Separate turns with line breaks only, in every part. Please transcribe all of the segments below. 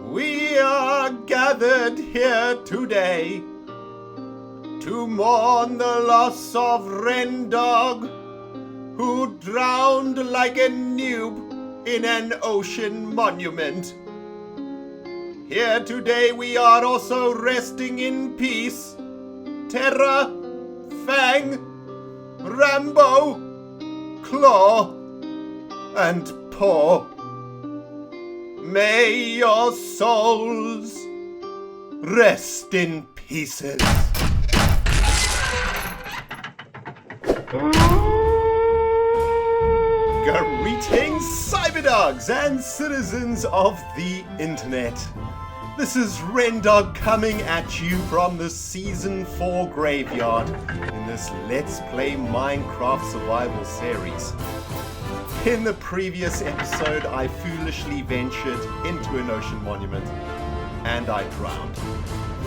We are gathered here today to mourn the loss of RENDOG, who drowned like a noob in an ocean monument. Here today we are also resting in peace Terra, Fang, Rambo, Claw, and Paw. May your souls rest in pieces. Greetings, Cyberdogs and citizens of the internet. This is RENDOG coming at you from the Season 4 graveyard in this Let's Play Minecraft Survival series. In the previous episode, I foolishly ventured into an ocean monument and I drowned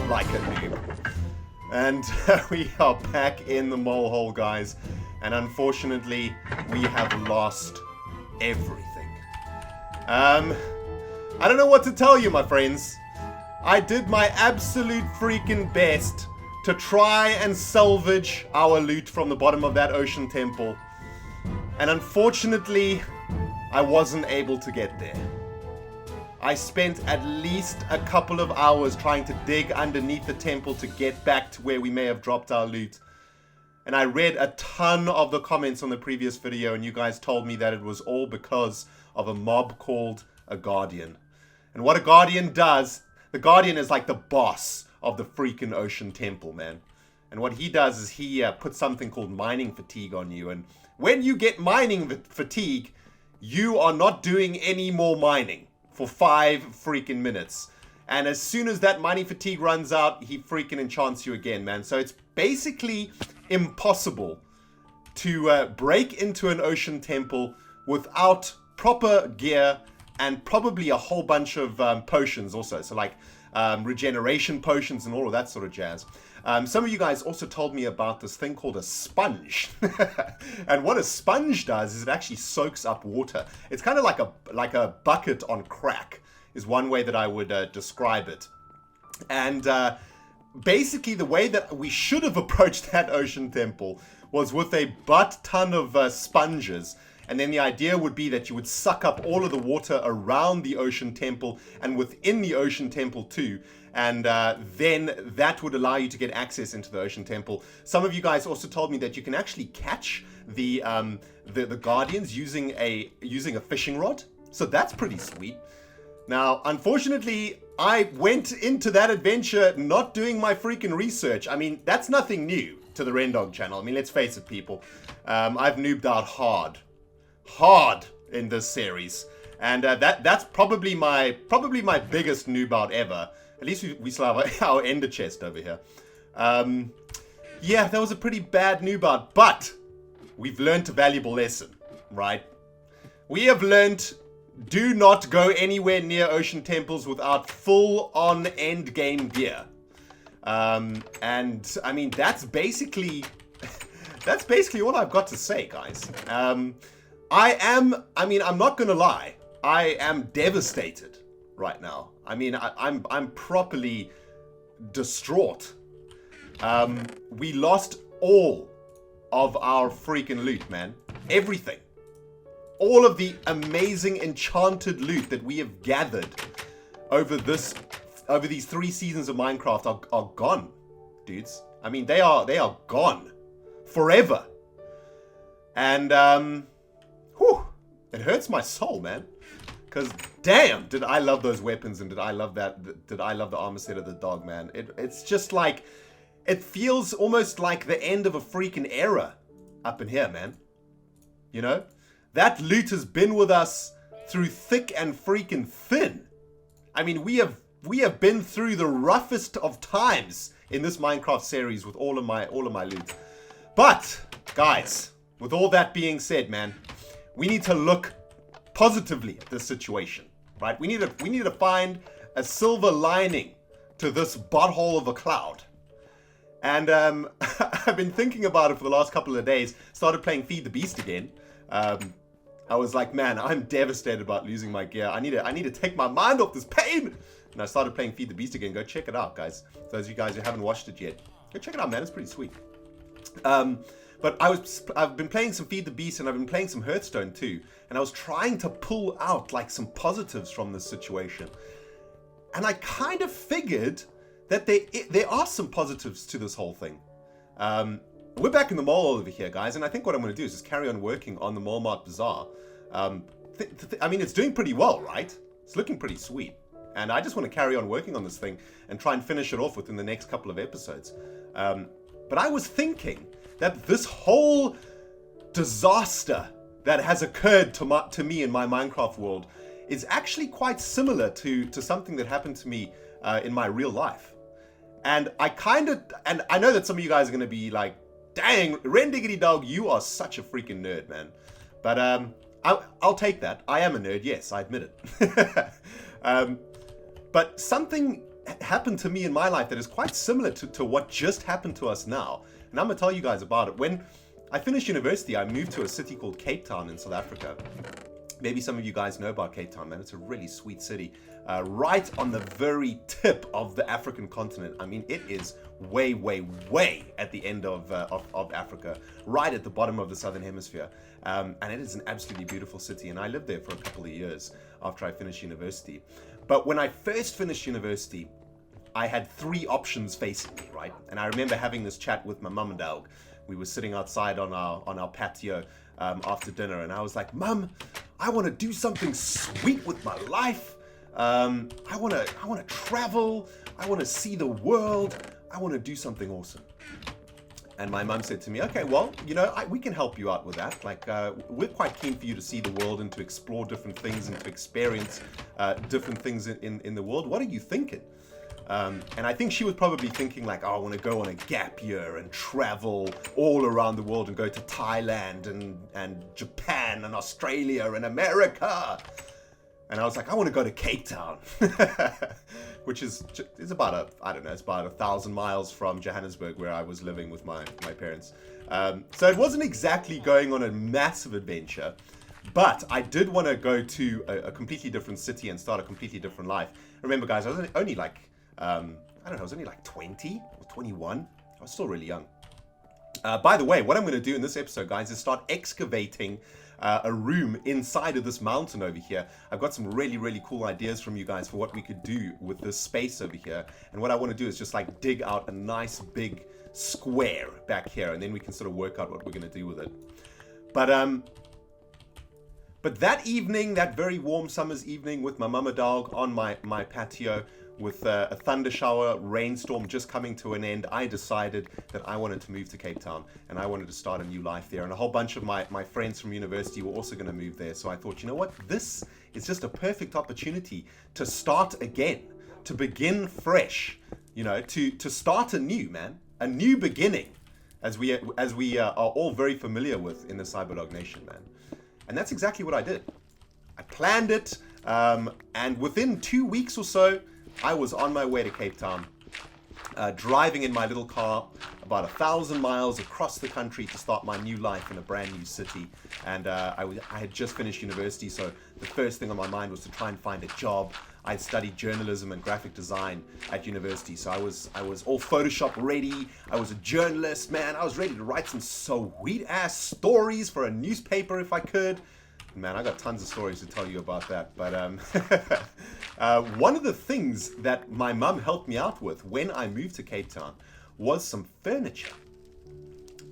like a noob. And we are back in the mole hole, guys, and unfortunately we have lost everything. I don't know what to tell you, my friends. I did my absolute freaking best to try and salvage our loot from the bottom of that ocean temple. And unfortunately, I wasn't able to get there. I spent at least a couple of hours trying to dig underneath the temple to get back to where we may have dropped our loot. And I read a ton of the comments on the previous video, and you guys told me that it was all because of a mob called a Guardian. And what a Guardian does, the Guardian is like the boss of the freaking ocean temple, man. And what he does is he puts something called mining fatigue on you. And when you get mining fatigue, you are not doing any more mining for 5 freaking minutes. And as soon as that mining fatigue runs out, he freaking enchants you again, man. So it's basically impossible to break into an ocean temple without proper gear and probably a whole bunch of potions also. So like regeneration potions and all of that sort of jazz. Some of you guys also told me about this thing called a sponge. And what a sponge does is it actually soaks up water. It's kind of like a bucket on crack is one way that I would describe it. And basically the way that we should have approached that ocean temple was with a butt ton of sponges. And then the idea would be that you would suck up all of the water around the ocean temple and within the ocean temple too. And then that would allow you to get access into the ocean temple. Some of you guys also told me that you can actually catch the Guardians using a fishing rod. So that's pretty sweet. Now, unfortunately, I went into that adventure not doing my freaking research. I mean, that's nothing new to the RENDOG channel. I mean, let's face it, people. I've noobed out hard in this series. And that's probably my biggest noob out ever. At least we still have our ender chest over here. Yeah, that was a pretty bad noob out, but we've learned a valuable lesson, right? We have learned, do not go anywhere near ocean temples without full-on end-game gear. And I mean, that's basically all I've got to say, guys. I'm not gonna lie, I am devastated right now. I mean, I'm properly distraught. We lost all of our freaking loot, man. Everything. All of the amazing enchanted loot that we have gathered over these 3 seasons of Minecraft are gone, dudes. I mean, they are gone forever. And whew, it hurts my soul, man. Because damn, did I love those weapons, and did I love the armor set of the dog, man. It's just like, it feels almost like the end of a freaking era up in here, man. You know? That loot has been with us through thick and freaking thin. I mean, we have been through the roughest of times in this Minecraft series with all of my loot. But, guys, with all that being said, man, we need to look positively at this situation, right? We need to find a silver lining to this butthole of a cloud. And I've been thinking about it for the last couple of days. Started playing Feed the Beast again. I was like, man, I'm devastated about losing my gear. I need to take my mind off this pain. And I started playing Feed the Beast again. Go check it out, guys. For those of you guys who haven't watched it yet, go check it out, man. It's pretty sweet. But I've been playing some Feed the Beast and I've been playing some Hearthstone too. And I was trying to pull out like some positives from this situation. And I kind of figured that there are some positives to this whole thing. We're back in the mall over here, guys, and I think what I'm going to do is just carry on working on the Walmart Bazaar. I mean, it's doing pretty well, right? It's looking pretty sweet. And I just want to carry on working on this thing and try and finish it off within the next couple of episodes. But I was thinking that this whole disaster that has occurred to me in my Minecraft world is actually quite similar to something that happened to me in my real life. And I know that some of you guys are going to be like, dang, Dog, you are such a freaking nerd, man. But I'll take that. I am a nerd, yes, I admit it. But something happened to me in my life that is quite similar to what just happened to us now. And I'm going to tell you guys about it. When I finished university, I moved to a city called Cape Town in South Africa. Maybe some of you guys know about Cape Town, man. It's a really sweet city. Right on the very tip of the African continent. I mean, it is way, way, way at the end of Africa, right at the bottom of the southern hemisphere. And it is an absolutely beautiful city. And I lived there for a couple of years after I finished university. But when I first finished university, I had three options facing me, right? And I remember having this chat with my mum and dad. We were sitting outside on our patio after dinner, and I was like, Mum, I want to do something sweet with my life. I want to travel. I want to see the world. I want to do something awesome. And my mum said to me, okay, well, you know, we can help you out with that. Like, we're quite keen for you to see the world and to explore different things and to experience different things in the world. What are you thinking? And I think she was probably thinking like, oh, I want to go on a gap year and travel all around the world and go to Thailand and Japan and Australia and America. And I was like, I want to go to Cape Town, which is about it's about 1,000 miles from Johannesburg, where I was living with my parents. So it wasn't exactly going on a massive adventure, but I did want to go to a completely different city and start a completely different life. Remember, guys, I was only like, I was only like 20 or 21. I was still really young. By the way, what I'm going to do in this episode, guys, is start excavating a room inside of this mountain over here. I've got some really, really cool ideas from you guys for what we could do with this space over here. And what I want to do is just like dig out a nice big square back here, and then we can sort of work out what we're going to do with it. But that evening, that very warm summer's evening with my mama dog on my patio, with a thunder shower, rainstorm just coming to an end, I decided that I wanted to move to Cape Town and I wanted to start a new life there. And a whole bunch of my friends from university were also going to move there. So I thought, you know what? This is just a perfect opportunity to start again, to begin fresh, you know, to start anew, man. A new beginning, as we are all very familiar with in the Cyberdog Nation, man. And that's exactly what I did. I planned it, and within 2 weeks or so, I was on my way to Cape Town, driving in my little car about 1,000 miles across the country to start my new life in a brand new city. And I had just finished university, so the first thing on my mind was to try and find a job. I studied journalism and graphic design at university, so I was all Photoshop ready. I was a journalist, man. I was ready to write some sweet ass stories for a newspaper if I could. Man, I got tons of stories to tell you about that. But one of the things that my mum helped me out with when I moved to Cape Town was some furniture.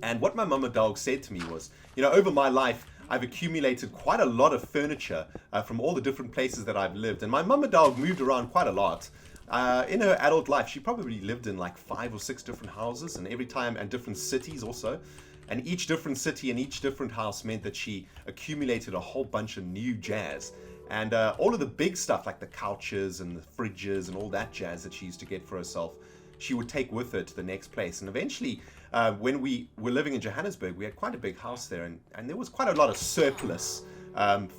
And what my mama dog said to me was, you know, over my life, I've accumulated quite a lot of furniture from all the different places that I've lived. And my mama dog moved around quite a lot. In her adult life, she probably lived in like 5 or 6 different houses, and different cities also. And each different city and each different house meant that she accumulated a whole bunch of new jazz. And all of the big stuff, like the couches and the fridges and all that jazz that she used to get for herself, she would take with her to the next place. And eventually, when we were living in Johannesburg, we had quite a big house there, and there was quite a lot of surplus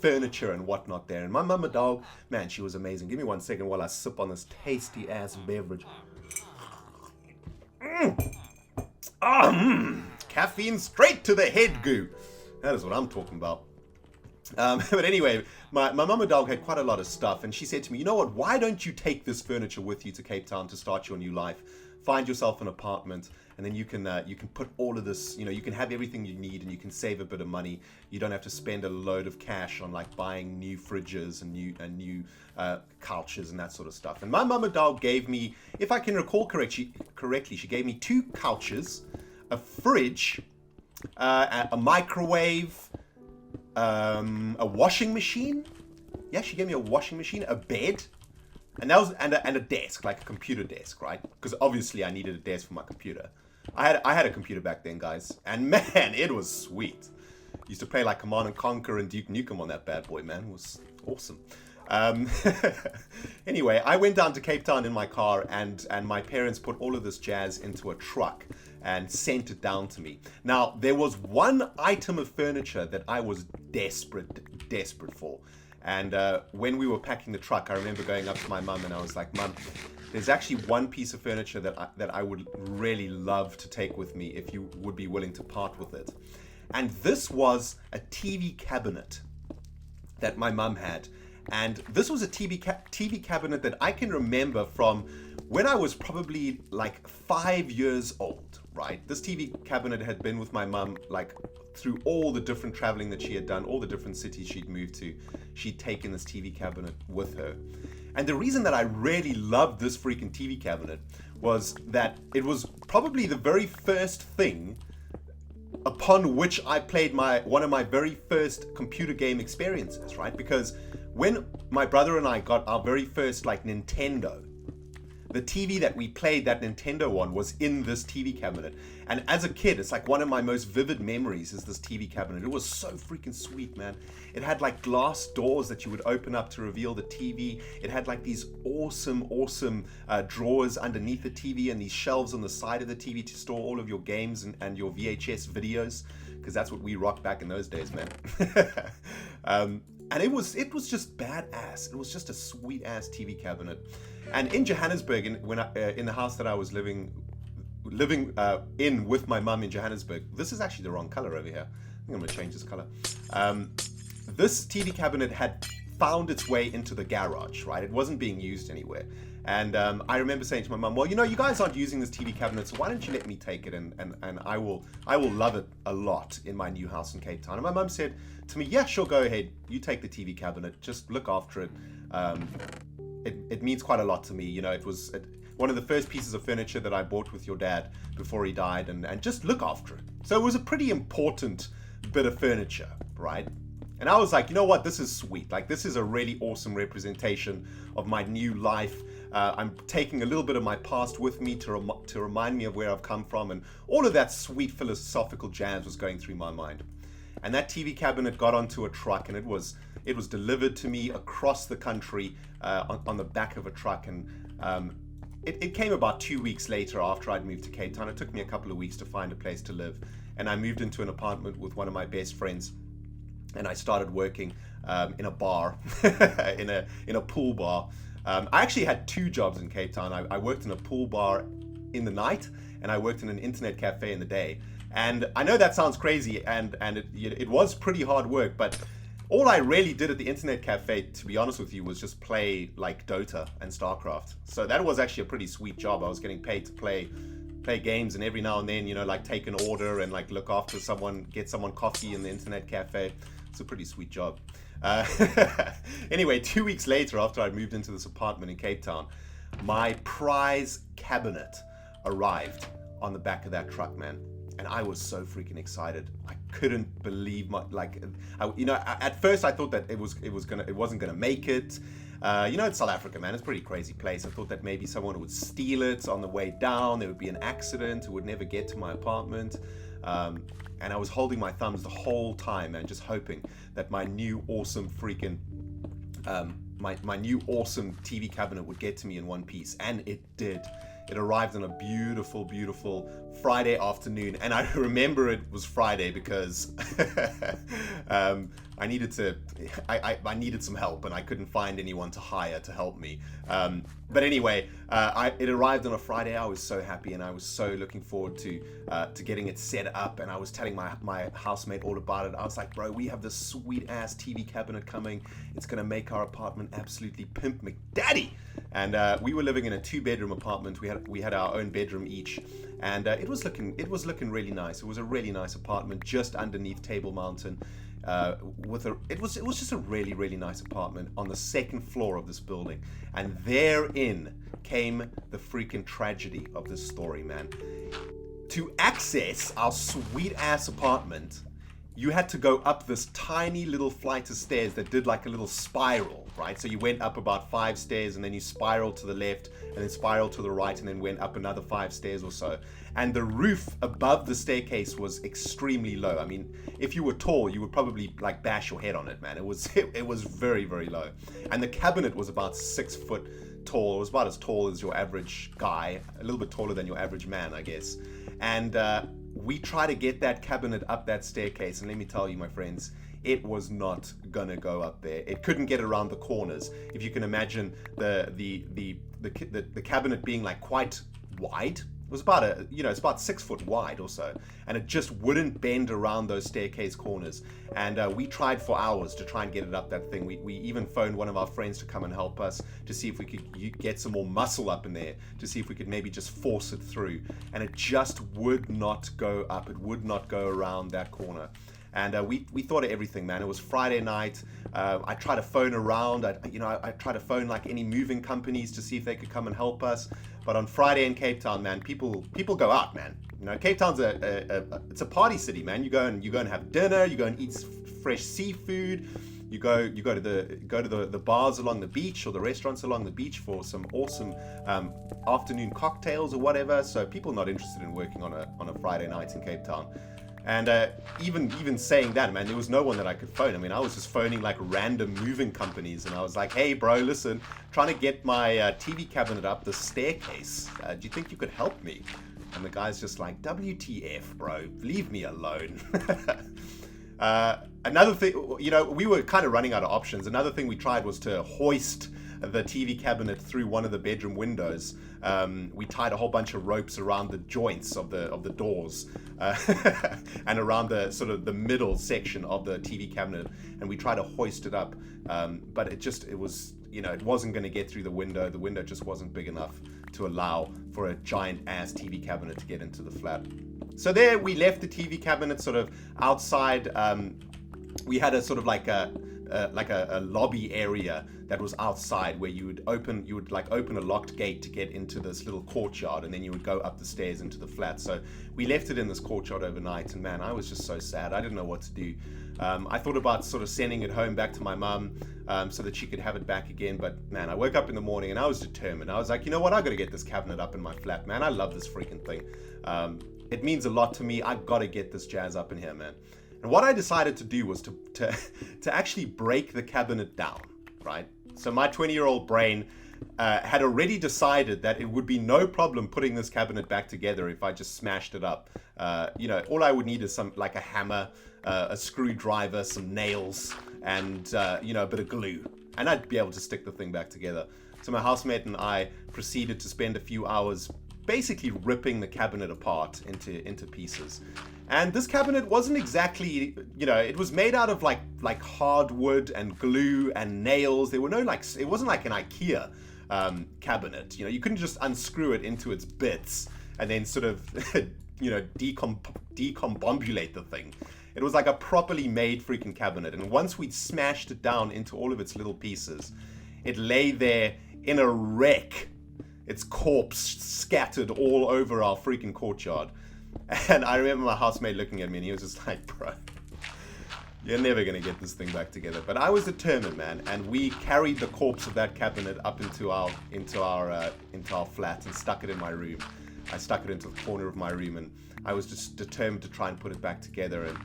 furniture and whatnot there. And my mama dog, man, she was amazing. Give me 1 second while I sip on this tasty ass beverage. Caffeine straight to the head, goo. That is what I'm talking about. But anyway, my mum and dog had quite a lot of stuff, and she said to me, you know what, why don't you take this furniture with you to Cape Town to start your new life? Find yourself an apartment, and then you can put all of this, you can have everything you need, and you can save a bit of money. You don't have to spend a load of cash on like buying new fridges and new couches and that sort of stuff. And my mum and dog gave me, if I can recall correctly, she gave me 2 couches, a fridge, a microwave, a washing machine. Yeah, she gave me a washing machine, a bed, and that was and a desk, like a computer desk, right? Because obviously I needed a desk for my computer. I had a computer back then, guys, and man, it was sweet. Used to play like Command and Conquer and Duke Nukem on that bad boy, man. It was awesome. Anyway, I went down to Cape Town in my car, and my parents put all of this jazz into a truck and sent it down to me. Now, there was one item of furniture that I was desperate for. And when we were packing the truck, I remember going up to my mum and I was like, Mum, there's actually one piece of furniture that I would really love to take with me if you would be willing to part with it. And this was a TV cabinet that my mum had. And this was a TV cabinet that I can remember from when I was probably like 5 years old, right? This TV cabinet had been with my mum like through all the different traveling that she had done, all the different cities she'd moved to. She'd taken this TV cabinet with her. And the reason that I really loved this freaking TV cabinet was that it was probably the very first thing upon which I played one of my very first computer game experiences, right? Because when my brother and I got our very first like Nintendo, the TV that we played that Nintendo on was in this TV cabinet. And as a kid, it's like one of my most vivid memories is this TV cabinet. It was so freaking sweet, man. It had like glass doors that you would open up to reveal the TV. It had like these awesome drawers underneath the TV and these shelves on the side of the TV to store all of your games and your VHS videos, because that's what we rocked back in those days, man. And it was just badass. It was just a sweet ass TV cabinet. And in Johannesburg, in the house that I was living in with my mum in Johannesburg, this is actually the wrong color over here. I think I'm gonna change this color. This TV cabinet had found its way into the garage, right? It wasn't being used anywhere. And I remember saying to my mum, well, you guys aren't using this TV cabinet, so why don't you let me take it and I will love it a lot in my new house in Cape Town. And my mum said to me, yeah, sure, go ahead. You take the TV cabinet, just look after it. It means quite a lot to me. It was one of the first pieces of furniture that I bought with your dad before he died, and just look after it. So it was a pretty important bit of furniture, right? And I was like, you know what, this is sweet. Like, this is a really awesome representation of my new life. I'm taking a little bit of my past with me to remind me of where I've come from, and all of that sweet philosophical jazz was going through my mind. And that TV cabinet got onto a truck, and it was delivered to me across the country on the back of a truck. And it came about 2 weeks later after I'd moved to Cape Town. It took me a couple of weeks to find a place to live, and I moved into an apartment with one of my best friends. And I started working in a bar, in a pool bar. I actually had 2 jobs in Cape Town. I worked in a pool bar in the night, and I worked in an internet cafe in the day. And I know that sounds crazy, and it was pretty hard work, but all I really did at the internet cafe, to be honest with you, was just play like Dota and StarCraft. So that was actually a pretty sweet job. I was getting paid to play games, and every now and then, like take an order and like look after someone, get someone coffee in the internet cafe. It's a pretty sweet job. Anyway, 2 weeks later, after I moved into this apartment in Cape Town, my prize cabinet arrived on the back of that truck, man. And I was so freaking excited. I couldn't believe at first I thought that it wasn't gonna make it. It's South Africa, man. It's a pretty crazy place. I thought that maybe someone would steal it on the way down. There would be an accident. It would never get to my apartment. And I was holding my thumbs the whole time and just hoping that my new awesome freaking my new awesome TV cabinet would get to me in one piece, and it did. It arrived on a beautiful, beautiful Friday afternoon, and I remember it was Friday because I I needed some help, and I couldn't find anyone to hire to help me. But anyway, it arrived on a Friday. I was so happy, and I was so looking forward to getting it set up. And I was telling my housemate all about it. I was like, bro, we have this sweet ass TV cabinet coming. It's gonna make our apartment absolutely pimp McDaddy. And we were living in a 2-bedroom apartment. We had our own bedroom each, and it was looking really nice. It was a really nice apartment just underneath Table Mountain. It was just a really, really nice apartment on the 2nd floor of this building, and therein came the freaking tragedy of this story, man. To access our sweet ass apartment, you had to go up this tiny little flight of stairs that did like a little spiral, right? So you went up about 5 stairs, and then you spiraled to the left, and then spiraled to the right, and then went up another 5 stairs or so. And the roof above the staircase was extremely low. I mean, if you were tall, you would probably like bash your head on it, man. It was very, very low. And the cabinet was about 6 foot tall. It was about as tall as your average guy, a little bit taller than your average man, I guess. And we tried to get that cabinet up that staircase, and let me tell you, my friends, it was not gonna go up there. It couldn't get around the corners. If you can imagine the cabinet being like quite wide. It was about it's about 6 foot wide or so, and it just wouldn't bend around those staircase corners. And we tried for hours to try and get it up that thing. We even phoned one of our friends to come and help us to see if we could get some more muscle up in there, to see if we could maybe just force it through. And it just would not go up. It would not go around that corner. And we thought of everything, man. It was Friday night. I tried to phone around. I tried to phone like any moving companies to see if they could come and help us. But on Friday in Cape Town, man, people go out, man. You know, Cape Town's it's a party city, man. You go and have dinner. You go and eat fresh seafood. You go to the bars along the beach, or the restaurants along the beach for some awesome afternoon cocktails or whatever. So people not interested in working on a Friday night in Cape Town. And even saying that, man, there was no one that I could phone. I mean, I was just phoning like random moving companies, and I was like, hey, bro, listen, trying to get my TV cabinet up the staircase. Do you think you could help me? And the guy's just like, WTF, bro, leave me alone. Another thing, we were kind of running out of options. Another thing we tried was to hoist the TV cabinet through one of the bedroom windows. We tied a whole bunch of ropes around the joints of the doors and around the sort of the middle section of the TV cabinet, and we tried to hoist it up, but it wasn't going to get through the window. The window just wasn't big enough to allow for a giant ass TV cabinet to get into the flat. So there we left the TV cabinet sort of outside. We had a sort of like a lobby area that was outside, where you would open a locked gate to get into this little courtyard, and then you would go up the stairs into the flat. So we left it in this courtyard overnight, and man, I was just so sad. I didn't know what to do. I thought about sort of sending it home back to my mum so that she could have it back again, but man, I woke up in the morning and I was determined. I was like, you know what, I gotta get this cabinet up in my flat, man. I love this freaking thing. It means a lot to me. I gotta get this jazz up in here, man. And what I decided to do was to actually break the cabinet down, right? So my 20-year-old brain had already decided that it would be no problem putting this cabinet back together if I just smashed it up. All I would need is a hammer, a screwdriver, some nails, and a bit of glue, and I'd be able to stick the thing back together. So my housemate and I proceeded to spend a few hours basically ripping the cabinet apart into pieces. And this cabinet wasn't exactly, it was made out of like hardwood and glue and nails. There were no it wasn't like an IKEA cabinet. You couldn't just unscrew it into its bits and then sort of, decombobulate the thing. It was like a properly made freaking cabinet. And once we'd smashed it down into all of its little pieces, it lay there in a wreck. Its corpse scattered all over our freaking courtyard. And I remember my housemate looking at me, and he was just like, bro, you're never going to get this thing back together. But I was determined, man, and we carried the corpse of that cabinet up into our flat and stuck it in my room. I stuck it into the corner of my room, and I was just determined to try and put it back together. And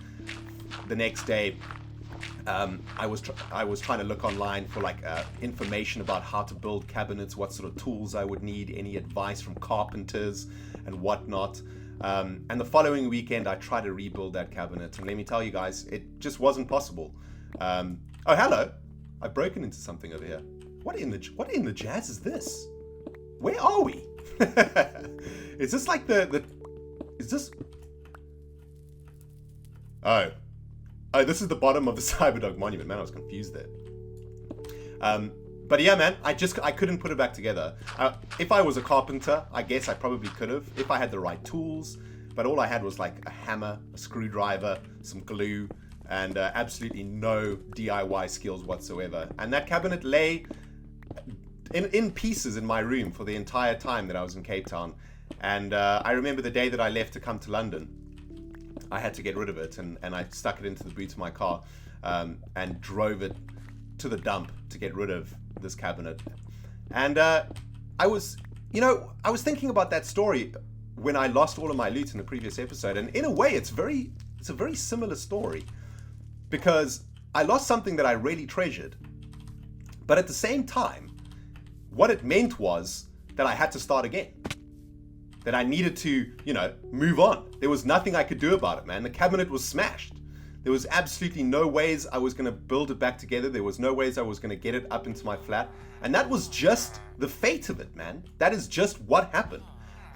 the next day, I was trying to look online for information about how to build cabinets, what sort of tools I would need, any advice from carpenters and whatnot. And the following weekend, I tried to rebuild that cabinet, and let me tell you guys, it just wasn't possible. Oh, hello. I've broken into something over here. What in the jazz is this? Where are we? Is this like is this? Oh, this is the bottom of the Cyberdog monument. Man, I was confused there. But yeah, man, I couldn't put it back together. If I was a carpenter, I guess I probably could have, if I had the right tools. But all I had was like a hammer, a screwdriver, some glue, and absolutely no DIY skills whatsoever. And that cabinet lay in pieces in my room for the entire time that I was in Cape Town. And I remember the day that I left to come to London, I had to get rid of it, and I stuck it into the boot of my car and drove it to the dump to get rid of this cabinet. And I was thinking about that story when I lost all of my loot in the previous episode, and in a way it's a very similar story, because I lost something that I really treasured, but at the same time what it meant was that I had to start again, that I needed to move on. There was nothing I could do about it, man. The cabinet was smashed. There was absolutely no ways I was going to build it back together. There was no ways I was going to get it up into my flat. And that was just the fate of it, man. That is just what happened.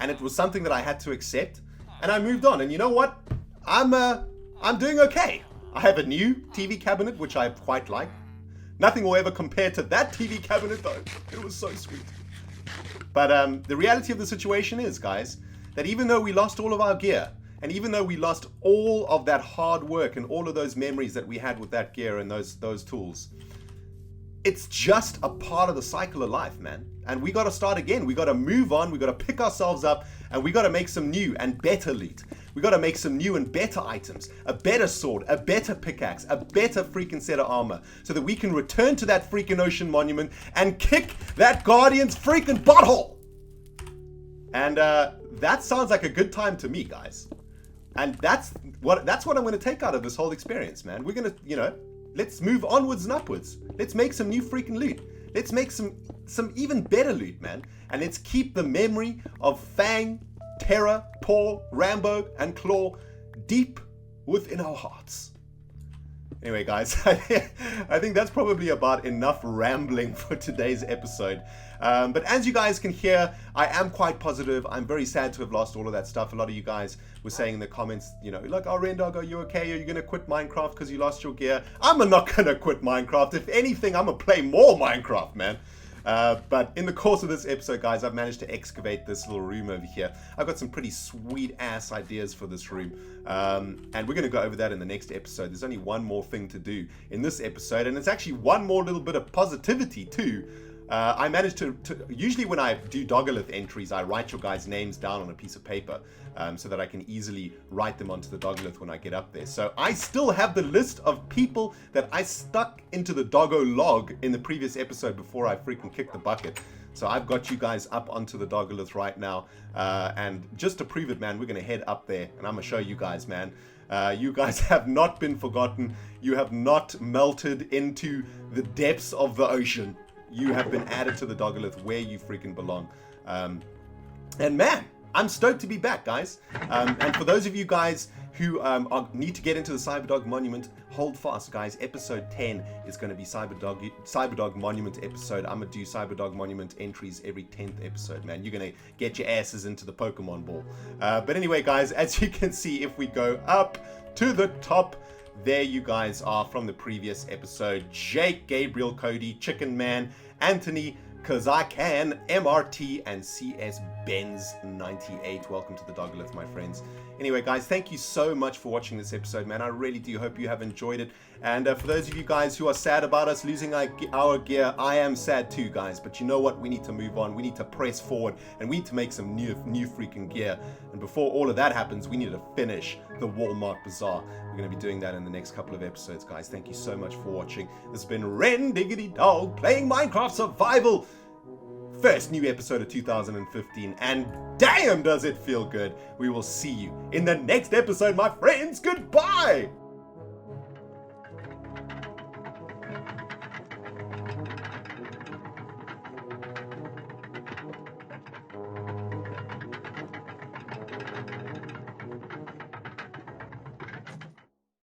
And it was something that I had to accept. And I moved on. And you know what? I'm doing okay. I have a new TV cabinet, which I quite like. Nothing will ever compare to that TV cabinet, though. It was so sweet. But the reality of the situation is, guys, that even though we lost all of our gear, and even though we lost all of that hard work and all of those memories that we had with that gear and those tools, it's just a part of the cycle of life, man. And we got to start again. We got to move on. We got to pick ourselves up, and we got to make some new and better loot. We got to make some new and better items, a better sword, a better pickaxe, a better freaking set of armor, so that we can return to that freaking ocean monument and kick that Guardian's freaking butthole. And that sounds like a good time to me, guys. And that's what I'm going to take out of this whole experience, man. We're going to, let's move onwards and upwards. Let's make some new freaking loot. Let's make some even better loot, man. And let's keep the memory of Fang, Terra, Paw, Rambo, and Claw deep within our hearts. Anyway, guys, I think that's probably about enough rambling for today's episode. But as you guys can hear, I am quite positive. I'm very sad to have lost all of that stuff. A lot of you guys were saying in the comments, like, oh, Rendog, are you okay? Are you going to quit Minecraft because you lost your gear? I'm not going to quit Minecraft. If anything, I'm going to play more Minecraft, man. But in the course of this episode, guys, I've managed to excavate this little room over here. I've got some pretty sweet ass ideas for this room, and we're going to go over that in the next episode. There's only one more thing to do in this episode, and it's actually one more little bit of positivity too. I managed to usually when I do Dogolith entries, I write your guys' names down on a piece of paper so that I can easily write them onto the Dogolith when I get up there. So I still have the list of people that I stuck into the Doggo log in the previous episode before I freaking kicked the bucket. So I've got you guys up onto the Dogolith right now. And just to prove it, man, we're going to head up there and I'm going to show you guys, man. You guys have not been forgotten. You have not melted into the depths of the ocean. You have been added to the Dogolith where you freaking belong. And man, I'm stoked to be back, guys. And for those of you guys who need to get into the Cyberdog Monument, hold fast, guys. Episode 10 is going to be Cyberdog Monument episode. I'm going to do Cyberdog Monument entries every 10th episode, man. You're going to get your asses into the Pokemon ball. But anyway, guys, as you can see, if we go up to the top, there you guys are from the previous episode. Jake, Gabriel, Cody, Chicken Man, Anthony, Cause I Can, MRT, and CS Benz 98. Welcome to the Dogolith, my friends. Anyway, guys, thank you so much for watching this episode, man. I really do hope you have enjoyed it. And for those of you guys who are sad about us losing our gear, I am sad too, guys. But you know what? We need to move on. We need to press forward, and we need to make some new freaking gear. And before all of that happens, we need to finish the Walmart Bazaar. We're going to be doing that in the next couple of episodes, guys. Thank you so much for watching. This has been Rendiggity playing Minecraft Survival. First new episode of 2015, and damn does it feel good. We will see you in the next episode, my friends. Goodbye.